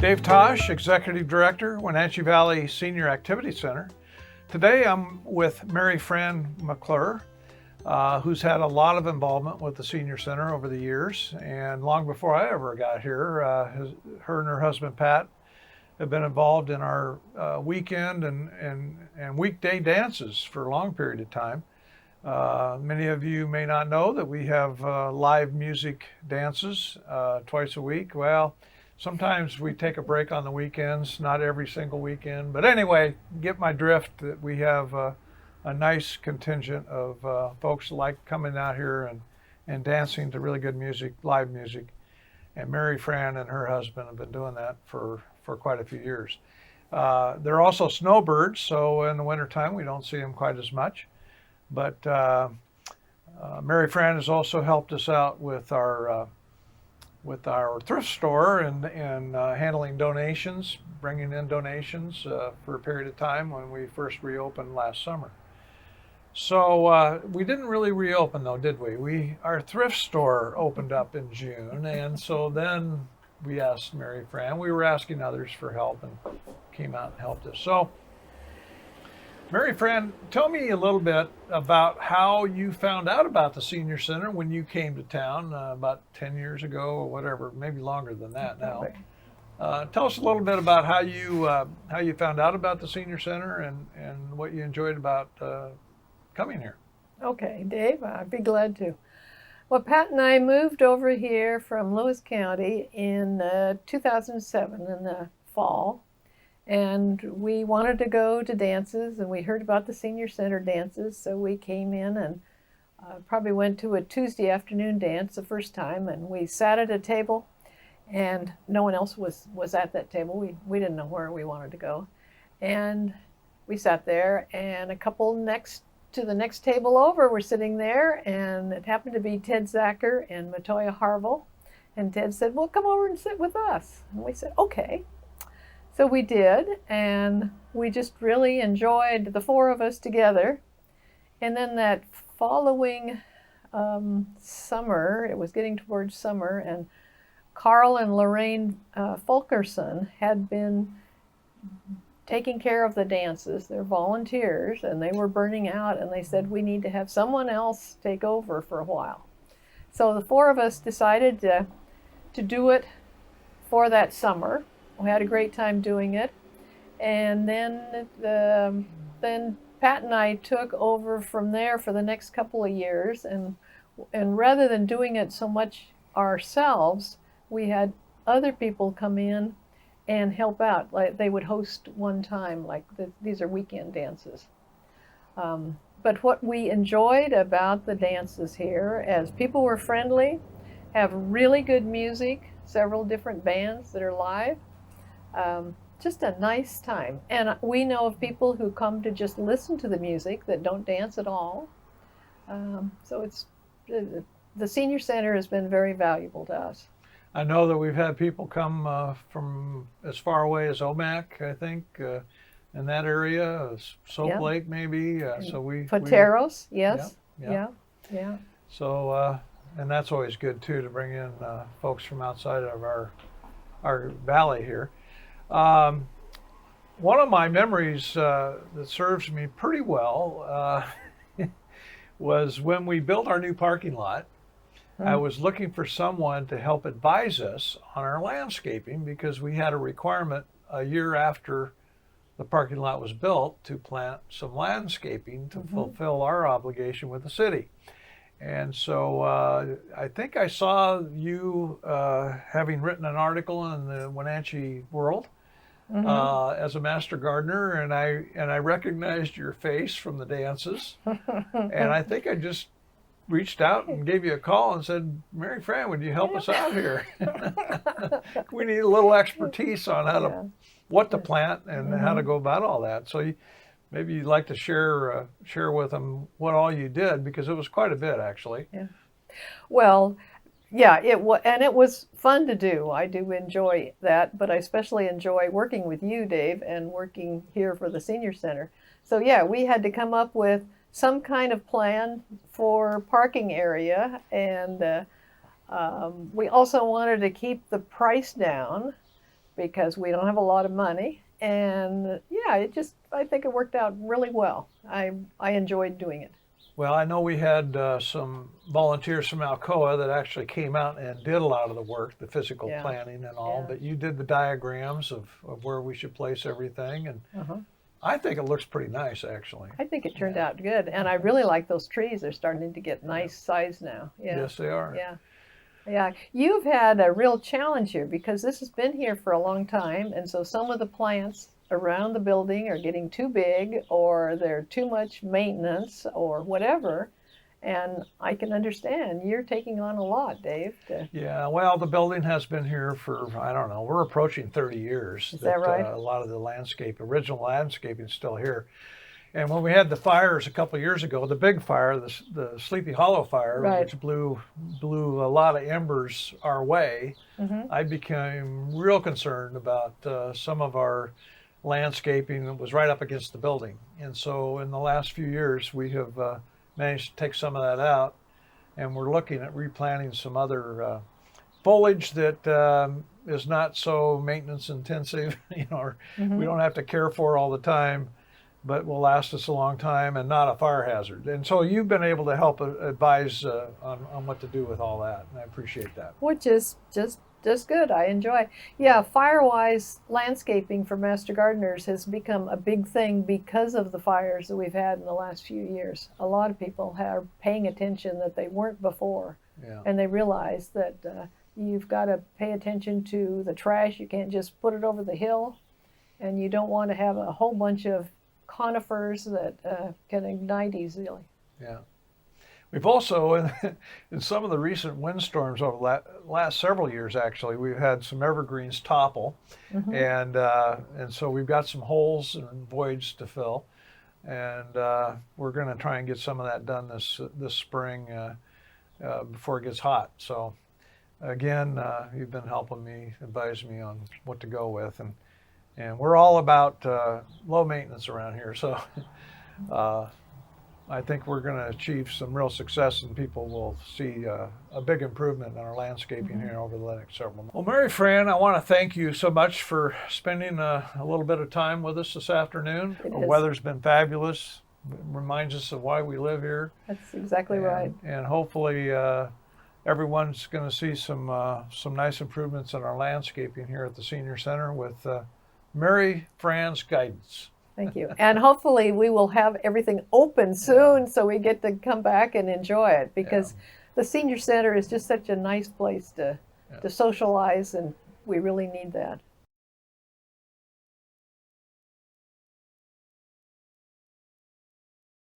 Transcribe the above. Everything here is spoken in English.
Dave Tosh, Executive Director, Wenatchee Valley Senior Activity Center. Today I'm with Fran McClure, who's had a lot of involvement with the Senior Center over the years. And long before I ever got here, her and her husband Pat have been involved in our weekend and weekday dances for a long period of time. Many of you may not know that we have live music dances twice a week. Well, sometimes we take a break on the weekends, not every single weekend. But anyway, get my drift that we have a nice contingent of folks that like coming out here and dancing to really good music, live music. And Fran and her husband have been doing that for quite a few years. They're also snowbirds, so in the wintertime we don't see them quite as much. But Fran has also helped us out with our thrift store and handling donations, bringing in donations for a period of time when we first reopened last summer. So we didn't really reopen though, did we? Our thrift store opened up in June, and so then we asked Fran. We were asking others for help and came out and helped us. So Fran, tell me a little bit about how you found out about the Senior Center when you came to town about 10 years ago or whatever, maybe longer than that now. Tell us a little bit about how you found out about the Senior Center and what you enjoyed about coming here. Okay, Dave, I'd be glad to. Well, Pat and I moved over here from Lewis County in 2007 in the fall. And we wanted to go to dances, and we heard about the Senior Center dances, so we came in and probably went to a Tuesday afternoon dance the first time, and we sat at a table, and no one else was at that table. We didn't know where we wanted to go. And we sat there, and a couple next to the next table over were sitting there, and it happened to be Ted Zacher and Matoya Harville. And Ted said, well, come over and sit with us. And we said, okay. So we did, and we just really enjoyed the four of us together. And then that following summer, it was getting towards summer, and Carl and Lorraine Fulkerson had been taking care of the dances. They're volunteers, and they were burning out, and they said, we need to have someone else take over for a while. So the four of us decided to do it for that summer. We had a great time doing it, and then Pat and I took over from there for the next couple of years, and rather than doing it so much ourselves, we had other people come in and help out. Like they would host one time, like these are weekend dances. But what we enjoyed about the dances here, as people were friendly, have really good music, several different bands that are live. Just a nice time. And we know of people who come to just listen to the music that don't dance at all. So it's the Senior Center has been very valuable to us. I know that we've had people come from as far away as Omak, I think, in that area, Soap Lake maybe. So Pateros, yes. Yeah. So, and that's always good too, to bring in folks from outside of our valley here. One of my memories that serves me pretty well was when we built our new parking lot. I was looking for someone to help advise us on our landscaping because we had a requirement a year after the parking lot was built to plant some landscaping to fulfill our obligation with the city. And so I think I saw you having written an article in the Wenatchee World as a master gardener, and I recognized your face from the dances, and I think I just reached out and gave you a call and said, Fran, would you help us out here? We need a little expertise on what to plant and how to go about all that. So maybe you'd like to share with them what all you did, because it was quite a bit actually. Yeah. Well, yeah, it was fun to do. I do enjoy that, but I especially enjoy working with you, Dave, and working here for the Senior Center. So yeah, we had to come up with some kind of plan for parking area, and we also wanted to keep the price down because we don't have a lot of money. And yeah, I think it worked out really well. I enjoyed doing it. Well, I know we had some volunteers from Alcoa that actually came out and did a lot of the work, the physical Yeah. planning and all, Yeah. but you did the diagrams of where we should place everything, and Uh-huh. I think it looks pretty nice, actually. I think it turned out good, and I really like those trees. They're starting to get nice size now. Yeah. Yes, they are. Yeah. Yeah. You've had a real challenge here because this has been here for a long time, and so some of the plants around the building are getting too big, or they're too much maintenance, or whatever. And I can understand you're taking on a lot, Dave. Yeah, well, the building has been here for, I don't know, we're approaching 30 years. Is that right? A lot of the original landscaping is still here. And when we had the fires a couple of years ago, the big fire, the Sleepy Hollow fire, Right. which blew a lot of embers our way, I became real concerned about some of our landscaping that was right up against the building. And so in the last few years, we have managed to take some of that out, and we're looking at replanting some other foliage that is not so maintenance intensive, or we don't have to care for all the time, but will last us a long time and not a fire hazard. And so you've been able to help advise on what to do with all that, and I appreciate that. Which is just good. I enjoy. Yeah, fire-wise, landscaping for Master Gardeners has become a big thing because of the fires that we've had in the last few years. A lot of people are paying attention that they weren't before, Yeah. and they realize that you've got to pay attention to the trash. You can't just put it over the hill, and you don't want to have a whole bunch of conifers that can ignite easily. Yeah. We've also, in some of the recent windstorms over the last several years, actually, we've had some evergreens topple, and so we've got some holes and voids to fill, and we're going to try and get some of that done this spring before it gets hot. So, again, you've been helping me, advise me on what to go with, and we're all about low maintenance around here. So. I think we're going to achieve some real success, and people will see a big improvement in our landscaping here over the next several months. Well, Mary Fran, I want to thank you so much for spending a little bit of time with us this afternoon. The weather's been fabulous. It reminds us of why we live here. That's exactly right. And hopefully everyone's going to see some nice improvements in our landscaping here at the Senior Center with Mary Fran's guidance. Thank you. And hopefully we will have everything open soon so we get to come back and enjoy it, because the Senior Center is just such a nice place to socialize, and we really need that.